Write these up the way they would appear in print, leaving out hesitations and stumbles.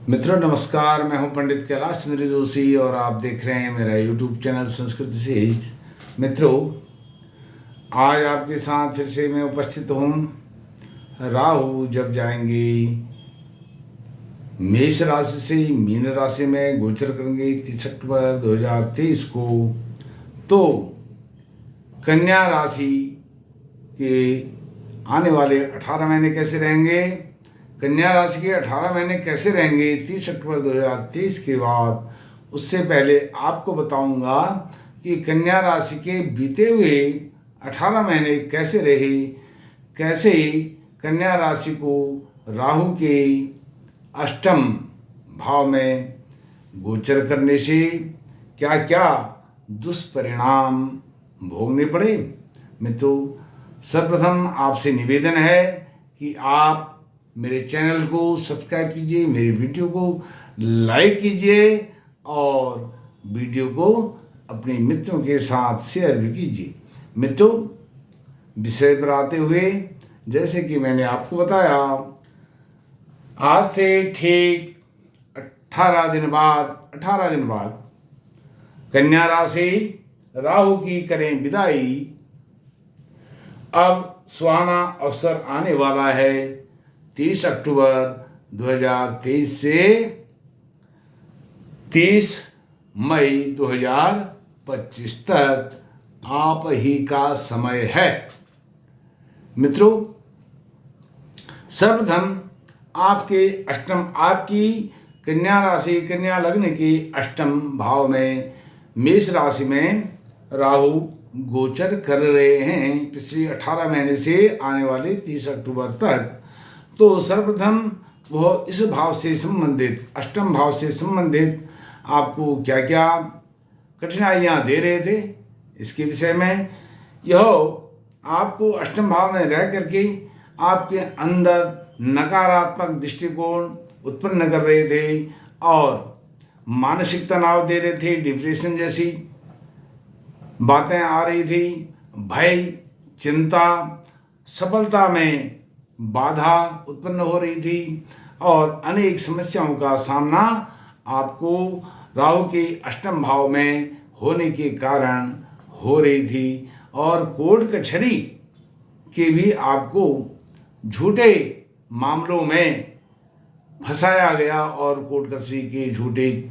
मित्रों नमस्कार, मैं हूं पंडित कैलाश चंद्र जोशी और आप देख रहे हैं मेरा यूट्यूब चैनल संस्कृत सेज। मित्रों, आज आपके साथ फिर से मैं उपस्थित हूं। राहु जब जाएंगे मेष राशि से मीन राशि में गोचर करेंगे 30 अक्टूबर 2023 को, तो कन्या राशि के आने वाले 18 महीने कैसे रहेंगे, कन्या राशि के 18 महीने कैसे रहेंगे 30 अक्टूबर 2023 के बाद, उससे पहले आपको बताऊंगा कि कन्या राशि के बीते हुए 18 महीने कैसे रहे, कैसे कन्या राशि को राहु के अष्टम भाव में गोचर करने से क्या क्या दुष्परिणाम भोगने पड़े। मित्रों, सर्वप्रथम आपसे निवेदन है कि आप मेरे चैनल को सब्सक्राइब कीजिए, मेरी वीडियो को लाइक कीजिए और वीडियो को अपने मित्रों के साथ शेयर भी कीजिए। मित्रों, विषय पर आते हुए, जैसे कि मैंने आपको बताया, आज से ठीक 18 दिन बाद कन्या राशि राहु की करें विदाई। अब सुहाना अवसर आने वाला है 30 अक्टूबर 2023 से 30 मई 2025 तक आप ही का समय है। मित्रों, सर्वप्रथम आपकी कन्या राशि, कन्या लग्न के अष्टम भाव में मेष राशि में राहु गोचर कर रहे हैं पिछले 18 महीने से आने वाले 30 अक्टूबर तक। तो सर्वप्रथम वह इस भाव से संबंधित, अष्टम भाव से संबंधित आपको क्या क्या कठिनाइयाँ दे रहे थे, इसके विषय में यह आपको अष्टम भाव में रह करके आपके अंदर नकारात्मक दृष्टिकोण उत्पन्न कर रहे थे और मानसिक तनाव दे रहे थे, डिप्रेशन जैसी बातें आ रही थी, भय, चिंता, सफलता में बाधा उत्पन्न हो रही थी और अनेक समस्याओं का सामना आपको राहु के अष्टम भाव में होने के कारण हो रही थी और कोर्ट कचहरी के भी आपको झूठे मामलों में फंसाया गया और कोर्ट कचहरी के झूठे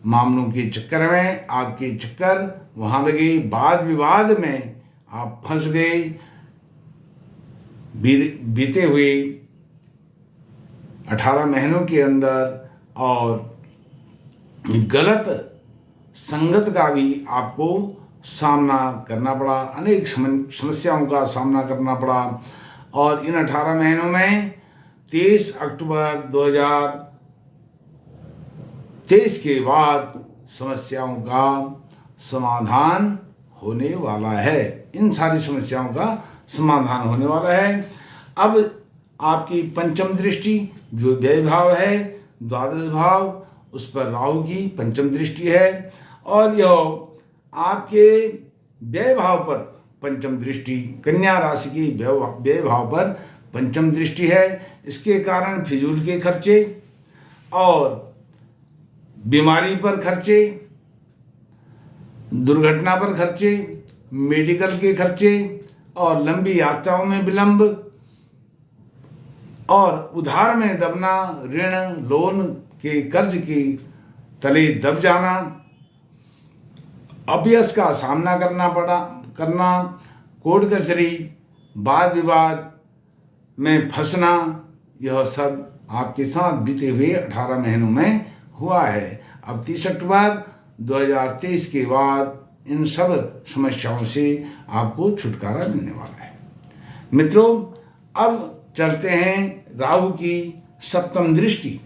मामलों के चक्कर में आपके चक्कर वहाँ लगे, वाद विवाद में आप फंस गए। बीते हुए 18 महीनों के अंदर और गलत संगत का भी आपको सामना करना पड़ा, अनेक समस्याओं का सामना करना पड़ा और इन 18 महीनों में 23 अक्टूबर 2023 के बाद समस्याओं का समाधान होने वाला है। इन सारी समस्याओं का समाधान होने वाला है। अब आपकी पंचम दृष्टि जो व्यय भाव है, द्वादश भाव, उस पर राहु की पंचम दृष्टि है और यह आपके व्यय भाव पर पंचम दृष्टि, कन्या राशि की व्यय भाव पर पंचम दृष्टि है। इसके कारण फिजूल के खर्चे और बीमारी पर खर्चे, दुर्घटना पर खर्चे, मेडिकल के खर्चे और लंबी यात्राओं में विलंब और उधार में दबना, ऋण लोन के कर्ज के तले दब जाना, अपयश का सामना करना, कोर्ट कचहरी, वाद विवाद में फंसना, यह सब आपके साथ बीते हुए 18 महीनों में हुआ है। अब 30 अक्टूबर 2023 के बाद इन सब समस्याओं से आपको छुटकारा मिलने वाला है। मित्रों, अब चलते हैं राहु की सप्तम दृष्टि।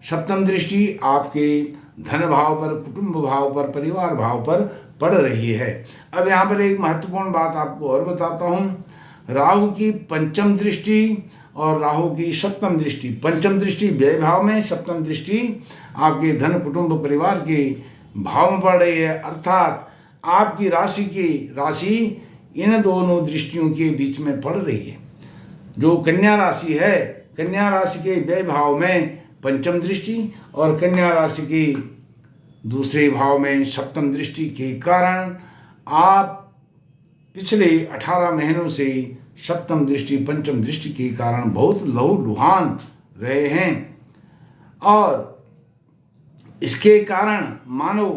सप्तम दृष्टि आपके धन भाव पर, कुटुंब भाव पर, परिवार भाव पर पड़ रही है। अब यहाँ पर एक महत्वपूर्ण बात आपको और बताता हूँ। राहु की पंचम दृष्टि और राहु की सप्तम दृष्टि, पंचम दृष्टि व्यय भाव में, सप्तम दृष्टि आपके धन, कुटुंब, परिवार के भाव में पड़ रही है। अर्थात आपकी राशि इन दोनों दृष्टियों के बीच में पड़ रही है। जो कन्या राशि है, कन्या राशि के व्यय भाव में पंचम दृष्टि और कन्या राशि की दूसरे भाव में सप्तम दृष्टि के कारण आप पिछले 18 महीनों से सप्तम दृष्टि पंचम दृष्टि के कारण बहुत लहूलुहान रहे हैं और इसके कारण मानो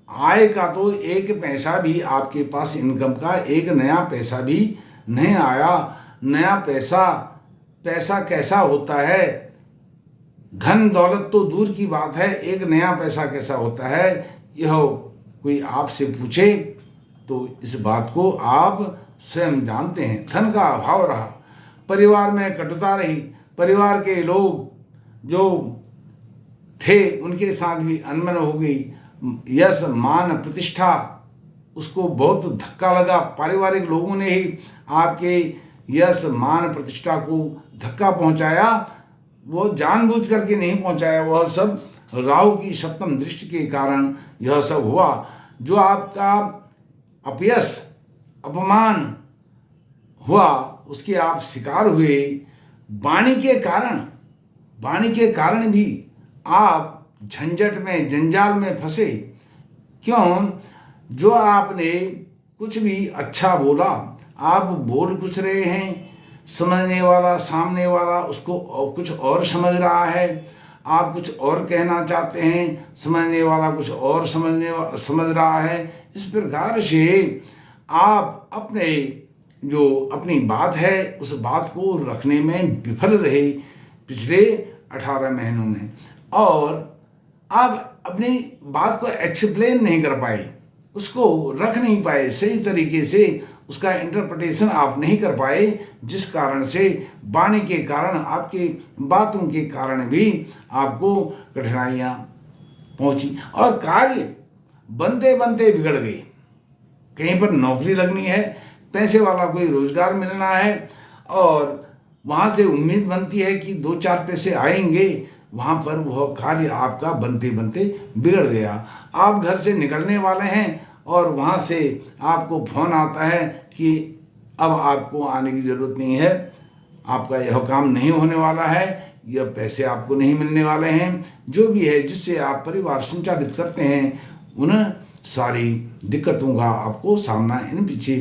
आय का तो एक पैसा भी आपके पास इनकम का एक नया पैसा भी नहीं आया। नया पैसा कैसा होता है, धन दौलत तो दूर की बात है, एक नया पैसा कैसा होता है यह कोई आपसे पूछे तो इस बात को आप स्वयं जानते हैं। धन का अभाव रहा, परिवार में कटुता रही, परिवार के लोग जो थे उनके साथ भी अनबन हो गई, यश मान प्रतिष्ठा उसको बहुत धक्का लगा। पारिवारिक लोगों ने ही आपके यश मान प्रतिष्ठा को धक्का पहुंचाया, वो जानबूझ करके नहीं पहुंचाया, वह सब राहु की सप्तम दृष्टि के कारण यह सब हुआ। जो आपका अपयश अपमान हुआ उसके आप शिकार हुए। वाणी के कारण भी आप झंझट में जंजाल में फंसे। क्यों? जो आपने कुछ भी अच्छा बोला, आप बोल कुछ रहे हैं, समझने वाला सामने वाला उसको कुछ और समझ रहा है, आप कुछ और कहना चाहते हैं, समझने वाला कुछ और समझ रहा है। इस प्रकार से आप अपनी बात है उस बात को रखने में विफल रहे पिछले 18 महीनों में और आप अपनी बात को एक्सप्लेन नहीं कर पाए, उसको रख नहीं पाए, सही तरीके से उसका इंटरप्रिटेशन आप नहीं कर पाए, जिस कारण से वाणी के कारण आपकी बातों के कारण भी आपको कठिनाइयाँ पहुँची और कार्य बनते बनते बिगड़ गए। कहीं पर नौकरी लगनी है, पैसे वाला कोई रोजगार मिलना है और वहाँ से उम्मीद बनती है कि 2-4 पैसे आएंगे, वहाँ पर वह कार्य आपका बनते बनते बिगड़ गया। आप घर से निकलने वाले हैं और वहाँ से आपको फोन आता है कि अब आपको आने की ज़रूरत नहीं है, आपका यह काम नहीं होने वाला है, यह पैसे आपको नहीं मिलने वाले हैं। जो भी है जिससे आप परिवार संचालित करते हैं उन सारी दिक्कतों का आपको सामना इन पीछे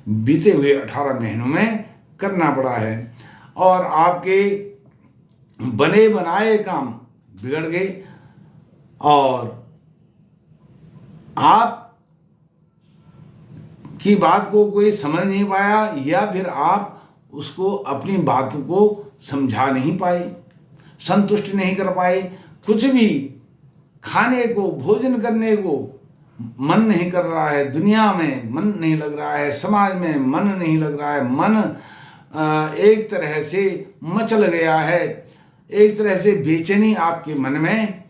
बीते हुए 18 महीनों में करना पड़ा है और आपके बने बनाए काम बिगड़ गए और आप की बात को कोई समझ नहीं पाया या फिर आप उसको अपनी बातों को समझा नहीं पाए, संतुष्ट नहीं कर पाए। कुछ भी खाने को भोजन करने को मन नहीं कर रहा है, दुनिया में मन नहीं लग रहा है, समाज में मन नहीं लग रहा है, मन एक तरह से मचल गया है, एक तरह से बेचैनी आपके मन में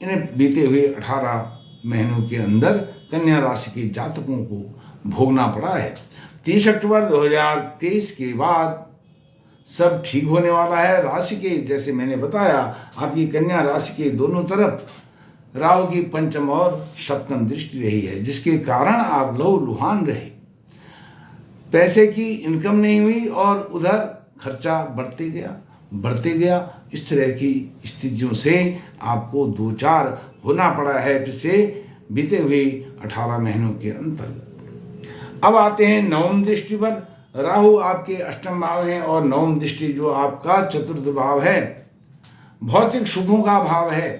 इन बीते हुए 18 महीनों के अंदर कन्या राशि के जातकों को भोगना पड़ा है। 30 अक्टूबर 2023 के बाद सब ठीक होने वाला है। राशि के जैसे मैंने बताया आपकी कन्या राशि के दोनों तरफ राहु की पंचम और सप्तम दृष्टि रही है, जिसके कारण आप लहूलुहान रहे, पैसे की इनकम नहीं हुई और उधर खर्चा बढ़ते गया। इस तरह की स्थितियों से आपको 2-4 होना पड़ा है पिछले बीते हुए 18 महीनों के अंतर्गत। अब आते हैं नवम दृष्टि पर। राहु आपके अष्टम भाव है और नवम दृष्टि जो आपका चतुर्थ भाव है, भौतिक सुखों का भाव है,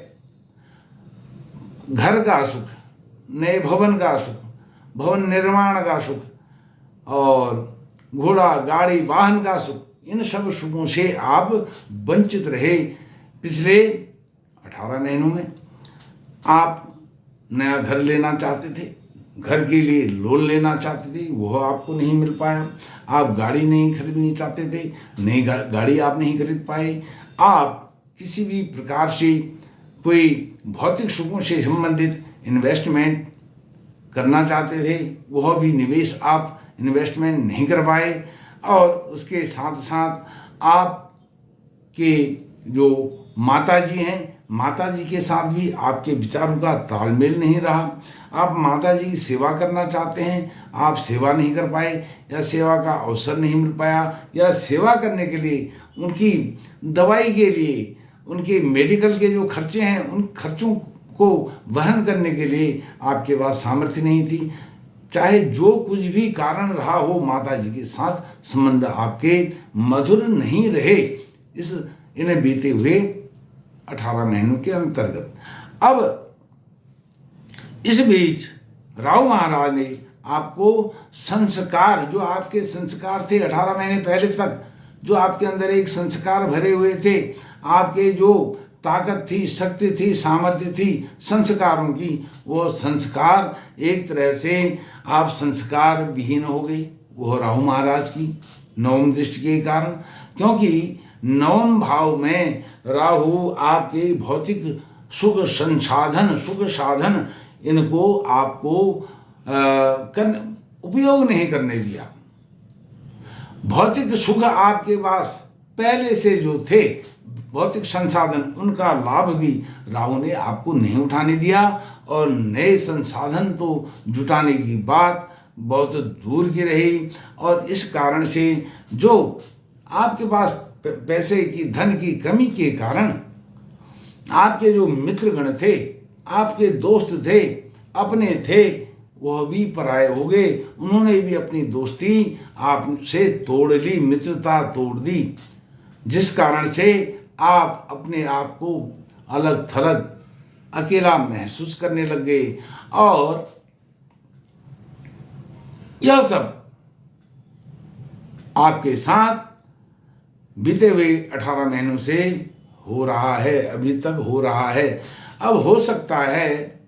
घर का सुख, नए भवन का सुख, भवन निर्माण का सुख और घोड़ा गाड़ी वाहन का सुख, इन सब सुखों से आप वंचित रहे पिछले 18 महीनों में। आप नया घर लेना चाहते थे, घर के लिए लोन लेना चाहते थे, वह आपको नहीं मिल पाया। आप गाड़ी नहीं खरीदनी चाहते थे, नई गाड़ी आप नहीं खरीद पाए। आप किसी भी प्रकार से कोई भौतिक सुखों से संबंधित इन्वेस्टमेंट करना चाहते थे, वह भी निवेश आप इन्वेस्टमेंट नहीं कर पाए और उसके साथ साथ आपके जो माता जी हैं, माता जी के साथ भी आपके विचारों का तालमेल नहीं रहा। आप माता जी की सेवा करना चाहते हैं, आप सेवा नहीं कर पाए या सेवा का अवसर नहीं मिल पाया या सेवा करने के लिए उनकी दवाई के लिए उनके मेडिकल के जो खर्चे हैं उन खर्चों को वहन करने के लिए आपके पास सामर्थ्य नहीं थी। चाहे जो कुछ भी कारण रहा हो, माता जी के साथ संबंध आपके मधुर नहीं रहे इस इन्हें बीते हुए 18 महीनों के अंतर्गत। अब इस बीच राहु महाराज ने आपको संस्कार, जो आपके संस्कार थे 18 महीने पहले तक, जो आपके अंदर एक संस्कार भरे हुए थे, आपके जो ताकत थी, शक्ति थी, सामर्थ्य थी संस्कारों की, वो संस्कार एक तरह से आप संस्कार विहीन हो गई, वो राहु महाराज की नवम दृष्टि के कारण। क्योंकि नवम भाव में राहु आपके भौतिक सुख संसाधन, सुख साधन, इनको आपको उपयोग नहीं करने दिया। भौतिक सुख आपके पास पहले से जो थे, भौतिक संसाधन, उनका लाभ भी राहु ने आपको नहीं उठाने दिया, और नए संसाधन तो जुटाने की बात बहुत दूर की रही। और इस कारण से जो आपके पास पैसे की, धन की कमी के कारण आपके जो मित्रगण थे, आपके दोस्त थे, अपने थे, वह भी पराये हो गए। उन्होंने भी अपनी दोस्ती आपसे तोड़ ली, मित्रता तोड़ दी, जिस कारण से आप अपने आप को अलग थलग, अकेला महसूस करने लग गए। और यह सब आपके साथ बीते हुए 18 महीनों से हो रहा है, अभी तक हो रहा है। अब हो सकता है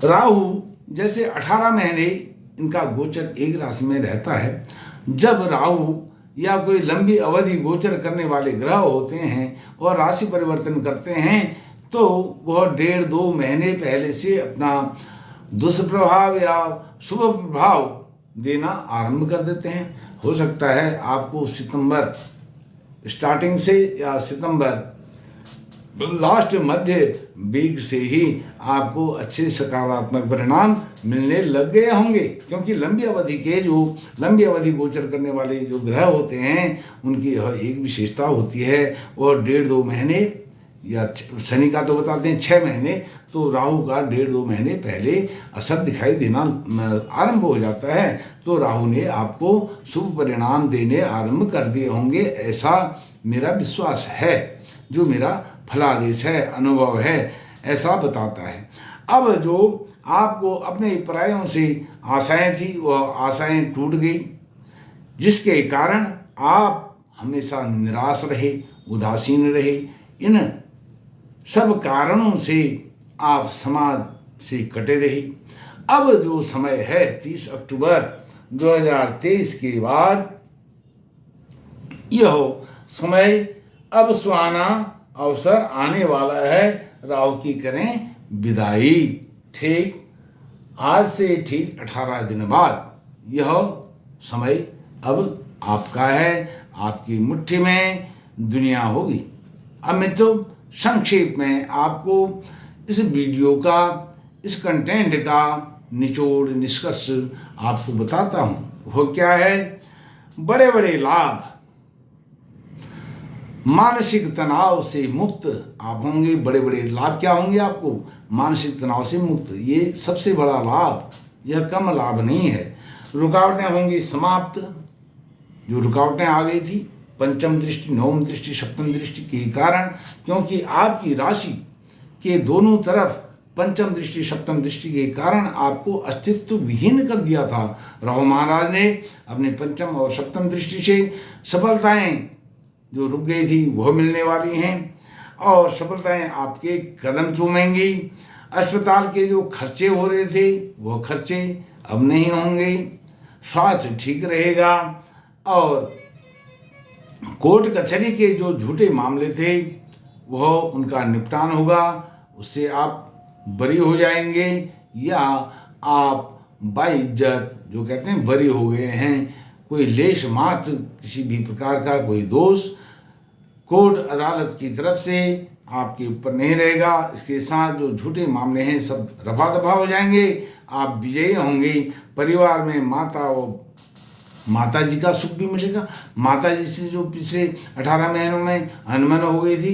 राहु जैसे 18 महीने इनका गोचर एक राशि में रहता है, जब राहु या कोई लंबी अवधि गोचर करने वाले ग्रह होते हैं और राशि परिवर्तन करते हैं, तो वह 1.5-2 महीने पहले से अपना दुष्प्रभाव या शुभ प्रभाव देना आरंभ कर देते हैं। हो सकता है आपको सितंबर स्टार्टिंग से या सितंबर लास्ट मध्य वीक से ही आपको अच्छे सकारात्मक परिणाम मिलने लग गए होंगे। क्योंकि लंबी अवधि गोचर करने वाले जो ग्रह होते हैं, उनकी यह एक विशेषता होती है, और 1.5-2 महीने, या शनि का तो बताते हैं 6 महीने, तो राहु का 1.5-2 महीने पहले असर दिखाई देना आरंभ हो जाता है। तो राहु ने आपको शुभ परिणाम देने आरंभ कर दिए होंगे, ऐसा मेरा विश्वास है, जो मेरा फलादेश है, अनुभव है, ऐसा बताता है। अब जो आपको अपने परायों से आशाएं थी, वह आशाएं टूट गई, जिसके कारण आप हमेशा निराश रहे, उदासीन रहे। इन सब कारणों से आप समाज से कटे रहे। अब जो समय है 30 अक्टूबर 2023 के बाद, यह समय अब सुहाना अवसर आने वाला है। राहु की करें विदाई। ठीक आज से ठीक 18 दिन बाद यह समय अब आपका है, आपकी मुट्ठी में दुनिया होगी। अब मैं तो संक्षेप में आपको इस वीडियो का, इस कंटेंट का निचोड़ निष्कर्ष आपको बताता हूँ। वो क्या है? बड़े बड़े लाभ, मानसिक तनाव से मुक्त आप होंगे। बड़े बड़े लाभ क्या होंगे आपको? मानसिक तनाव से मुक्त, ये सबसे बड़ा लाभ, यह कम लाभ नहीं है। रुकावटें होंगी समाप्त, जो रुकावटें आ गई थी पंचम दृष्टि, नवम दृष्टि, सप्तम दृष्टि के कारण, क्योंकि आपकी राशि के दोनों तरफ पंचम दृष्टि, सप्तम दृष्टि के कारण आपको अस्तित्व विहीन कर दिया था। राहु महाराज ने अपने पंचम और सप्तम दृष्टि से सफलताएं जो रुक गई थी वह मिलने वाली हैं, और सफलताएं आपके कदम चूमेंगी। अस्पताल के जो खर्चे हो रहे थे वह खर्चे अब नहीं होंगे, स्वास्थ्य ठीक रहेगा, और कोर्ट कचहरी के जो झूठे मामले थे वह उनका निपटान होगा, उससे आप बरी हो जाएंगे, या आप बाइज्जत जो कहते हैं बरी हो गए हैं। कोई लेश मात्र किसी भी प्रकार का कोई दोष कोर्ट अदालत की तरफ से आपके ऊपर नहीं रहेगा। इसके साथ जो झूठे मामले हैं सब रफा दफा हो जाएंगे, आप विजयी होंगे। परिवार में माता जी का सुख भी मिलेगा। माता जी से जो पिछले 18 महीनों में अनबन हो गई थी